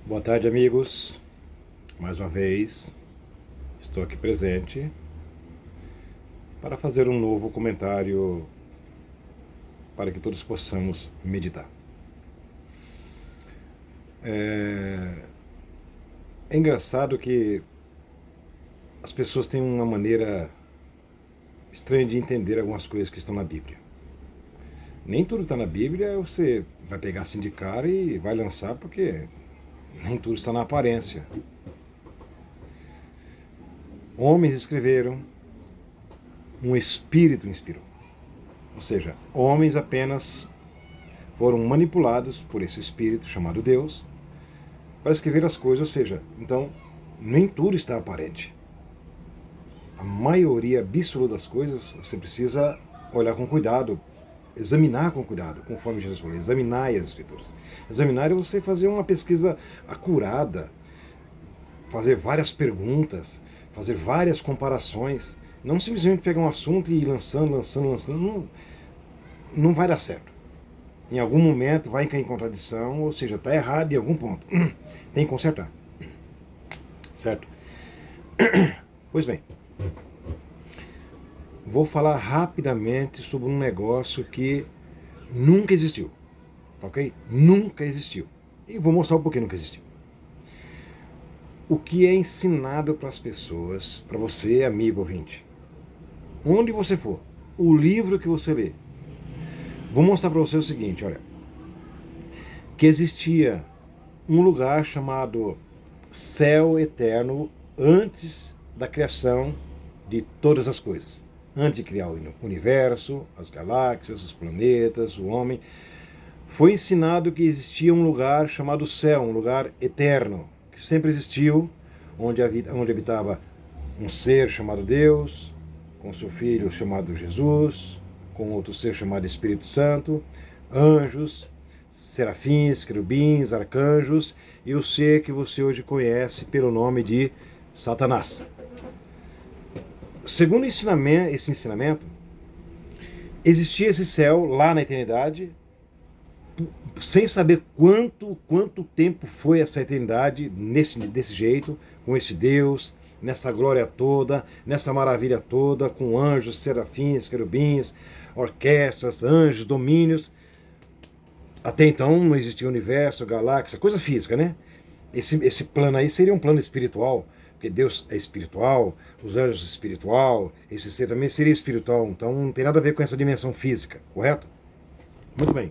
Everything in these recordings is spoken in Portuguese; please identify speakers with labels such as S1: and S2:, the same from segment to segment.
S1: Boa tarde, amigos. Mais uma vez, estou aqui presente para fazer um novo comentário para que todos possamos meditar. É engraçado que as pessoas têm uma maneira estranha de entender algumas coisas que estão na Bíblia. Nem tudo que está na Bíblia você vai pegar assim de cara e vai lançar, porque nem tudo está na aparência. Homens escreveram, um espírito inspirou. Ou seja, homens apenas foram manipulados por esse espírito chamado Deus para escrever as coisas. Ou seja, então, nem tudo está aparente. A maioria absoluta das coisas você precisa olhar com cuidado, examinar com cuidado, conforme Jesus falou, examinar as Escrituras. Examinar é você fazer uma pesquisa acurada, fazer várias perguntas, fazer várias comparações, não simplesmente pegar um assunto e ir lançando, não vai dar certo. Em algum momento vai cair em contradição, ou seja, está errado em algum ponto. Tem que consertar. Certo? Pois bem, vou falar rapidamente sobre um negócio que nunca existiu, ok? Nunca existiu. E vou mostrar o porquê nunca existiu. O que é ensinado para as pessoas, para você, amigo ouvinte, onde você for, o livro que você lê, vou mostrar para você o seguinte, olha, que existia um lugar chamado céu eterno antes da criação de todas as coisas. Antes de criar o universo, as galáxias, os planetas, o homem, foi ensinado que existia um lugar chamado céu, um lugar eterno, que sempre existiu, onde habitava um ser chamado Deus, com seu filho chamado Jesus, com outro ser chamado Espírito Santo, anjos, serafins, querubins, arcanjos, e o ser que você hoje conhece pelo nome de Satanás. Segundo esse ensinamento, existia esse céu lá na eternidade, sem saber quanto tempo foi essa eternidade desse jeito, com esse Deus, nessa glória toda, nessa maravilha toda, com anjos, serafins, querubins, orquestras, anjos, domínios. Até então não existia universo, galáxia, coisa física, né? Esse plano aí seria um plano espiritual, porque Deus é espiritual, os anjos espiritual, esse ser também seria espiritual, então não tem nada a ver com essa dimensão física, correto? Muito bem.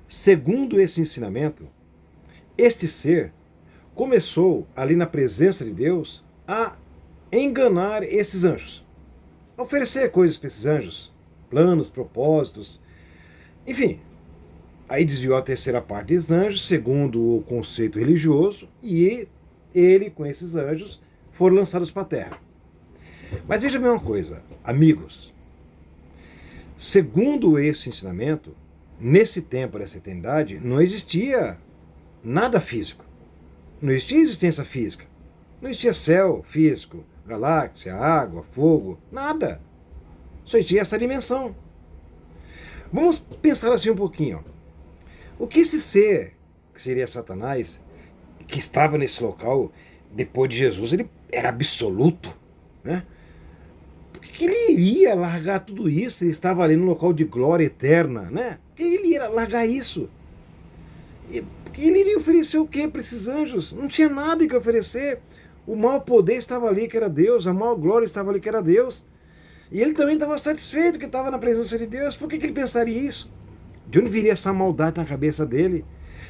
S1: Segundo esse ensinamento, este ser começou ali na presença de Deus a enganar esses anjos, a oferecer coisas para esses anjos, planos, propósitos, enfim. Aí desviou a terceira parte dos anjos, segundo o conceito religioso, e ele, com esses anjos, foram lançados para a terra. Mas veja bem uma coisa, amigos. Segundo esse ensinamento, nesse tempo dessa eternidade, não existia nada físico. Não existia existência física. Não existia céu físico, galáxia, água, fogo, nada. Só existia essa dimensão. Vamos pensar assim um pouquinho. O que esse ser, que seria Satanás, que estava nesse local depois de Jesus, ele era absoluto, né? Por que ele iria largar tudo isso? Ele estava ali no local de glória eterna, né? Por que ele iria largar isso? Porque ele iria oferecer o quê para esses anjos? Não tinha nada que oferecer. O maior poder estava ali, que era Deus. A maior glória estava ali, que era Deus. E ele também estava satisfeito que estava na presença de Deus. Por que ele pensaria isso? De onde viria essa maldade na cabeça dele?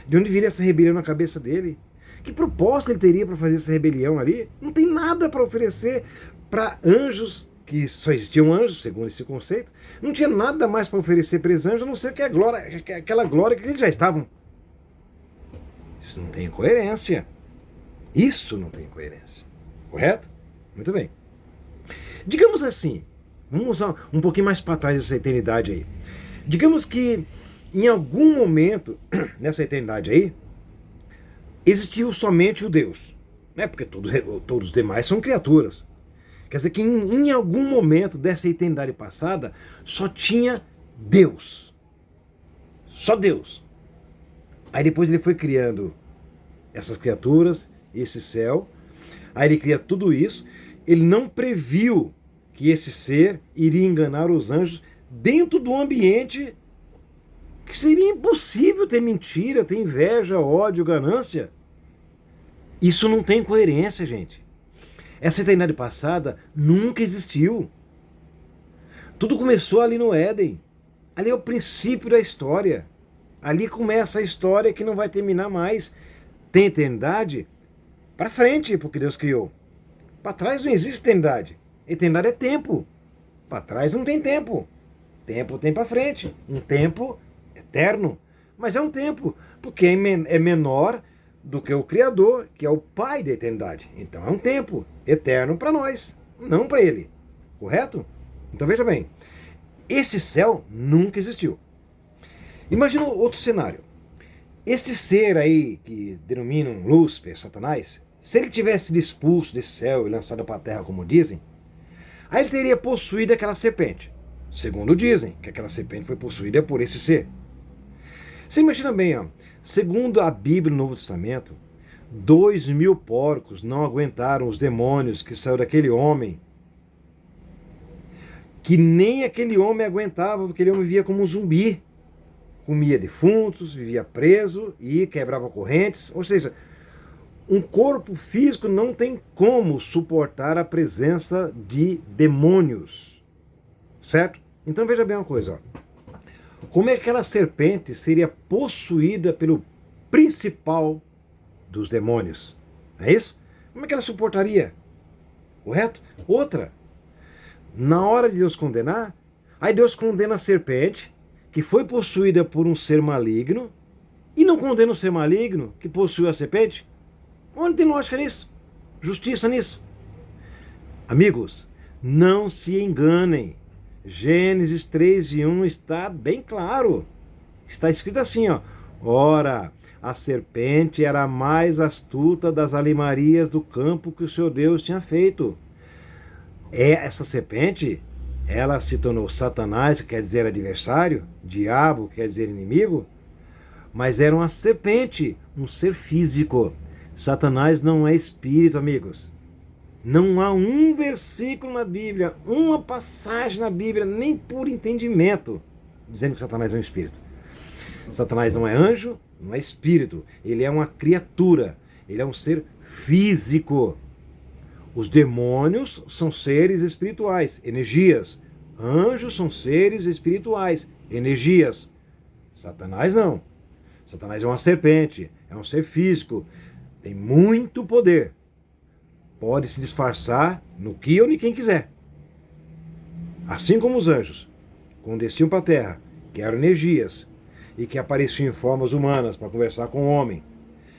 S1: De onde viria essa rebelião na cabeça dele? Que proposta ele teria para fazer essa rebelião ali? Não tem nada para oferecer para anjos, que só existiam anjos, segundo esse conceito. Não tinha nada mais para oferecer para esses anjos, a não ser que a glória, aquela glória que eles já estavam. Isso não tem coerência. Isso não tem coerência. Correto? Muito bem. Digamos assim, vamos um pouquinho mais para trás dessa eternidade aí. Digamos que em algum momento, nessa eternidade aí, existiu somente o Deus. né? Porque todos os demais são criaturas. Quer dizer que em algum momento dessa eternidade passada só tinha Deus. Só Deus. Aí depois ele foi criando essas criaturas, esse céu. Aí ele cria tudo isso. Ele não previu que esse ser iria enganar os anjos dentro do ambiente que seria impossível ter mentira, ter inveja, ódio, ganância. Isso não tem coerência, gente. Essa eternidade passada nunca existiu. Tudo começou ali no Éden. Ali é o princípio da história. Ali começa a história que não vai terminar mais. Tem eternidade para frente, porque Deus criou. Para trás não existe eternidade. Eternidade é tempo. Para trás não tem tempo. Tempo tem para frente. Um tempo eterno. Mas é um tempo, porque é menor do que o Criador, que é o Pai da eternidade. Então é um tempo eterno para nós, não para ele. Correto? Então veja bem, esse céu nunca existiu. Imagina outro cenário. Esse ser aí, que denominam Lúcifer, Satanás, se ele tivesse sido expulso desse céu e lançado para a terra, como dizem, aí ele teria possuído aquela serpente. Segundo dizem, que aquela serpente foi possuída por esse ser. Você imagina bem, ó, segundo a Bíblia no Novo Testamento, 2.000 porcos não aguentaram os demônios que saiu daquele homem, que nem aquele homem aguentava, porque aquele homem vivia como um zumbi. Comia defuntos, vivia preso e quebrava correntes. Ou seja, um corpo físico não tem como suportar a presença de demônios. Certo? Então veja bem uma coisa, ó. Como é que aquela serpente seria possuída pelo principal dos demônios? Não é isso? Como é que ela suportaria? Correto? Outra, na hora de Deus condenar, aí Deus condena a serpente, que foi possuída por um ser maligno, e não condena o ser maligno que possuiu a serpente? Onde tem lógica nisso? Justiça nisso? Amigos, não se enganem. Gênesis 3:1 está bem claro. Está escrito assim, ó. Ora, a serpente era a mais astuta das alimarias do campo que o seu Deus tinha feito. Essa serpente, ela se tornou Satanás, que quer dizer adversário, diabo, que quer dizer inimigo, mas era uma serpente, um ser físico. Satanás não é espírito, amigos. Não há um versículo na Bíblia, uma passagem na Bíblia, nem por entendimento, dizendo que Satanás é um espírito. Satanás não é anjo, não é espírito. Ele é uma criatura, ele é um ser físico. Os demônios são seres espirituais, energias. Anjos são seres espirituais, energias. Satanás não. Satanás é uma serpente, é um ser físico, tem muito poder. Pode se disfarçar no que ou em quem quiser. Assim como os anjos, quando desciam para a terra, que eram energias, e que apareciam em formas humanas para conversar com o homem.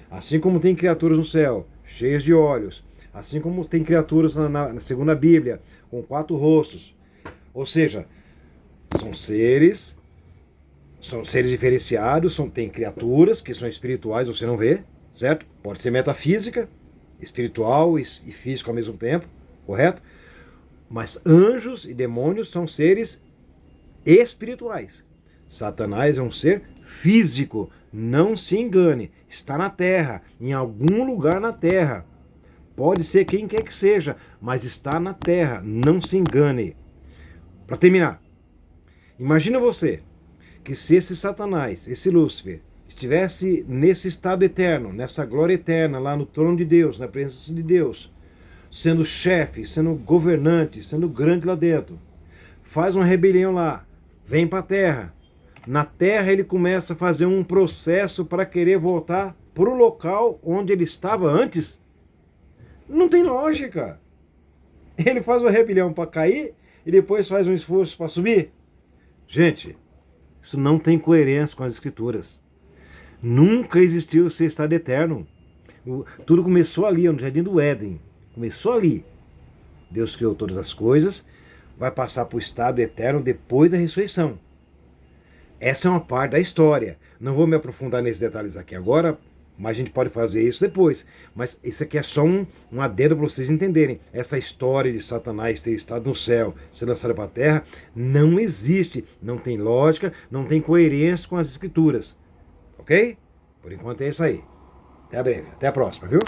S1: Assim como tem criaturas no céu, cheias de olhos. Assim como tem criaturas segundo a Bíblia, com 4 rostos. Ou seja, são seres diferenciados, tem criaturas que são espirituais, você não vê, certo? Pode ser metafísica, espiritual e físico ao mesmo tempo, correto? Mas anjos e demônios são seres espirituais. Satanás é um ser físico, não se engane, está na terra, em algum lugar na terra. Pode ser quem quer que seja, mas está na terra, não se engane. Para terminar, imagina você que se esse Satanás, esse Lúcifer, estivesse nesse estado eterno, nessa glória eterna, lá no trono de Deus, na presença de Deus, sendo chefe, sendo governante, sendo grande lá dentro, faz uma rebelião lá, vem para a terra. Na terra ele começa a fazer um processo para querer voltar para o local onde ele estava antes. Não tem lógica. Ele faz uma rebelião para cair e depois faz um esforço para subir. Gente, isso não tem coerência com as escrituras. Nunca existiu esse estado eterno. Tudo começou ali, no Jardim do Éden. Começou ali. Deus criou todas as coisas, vai passar para o estado eterno depois da ressurreição. Essa é uma parte da história. Não vou me aprofundar nesses detalhes aqui agora, Mas a gente pode fazer isso depois. Mas isso aqui é só um adendo para vocês entenderem. Essa história de Satanás ter estado no céu, ser lançado para a terra, não existe. Não tem lógica, não tem coerência com as escrituras. Ok? Por enquanto é isso aí. Até a breve. Até a próxima, viu?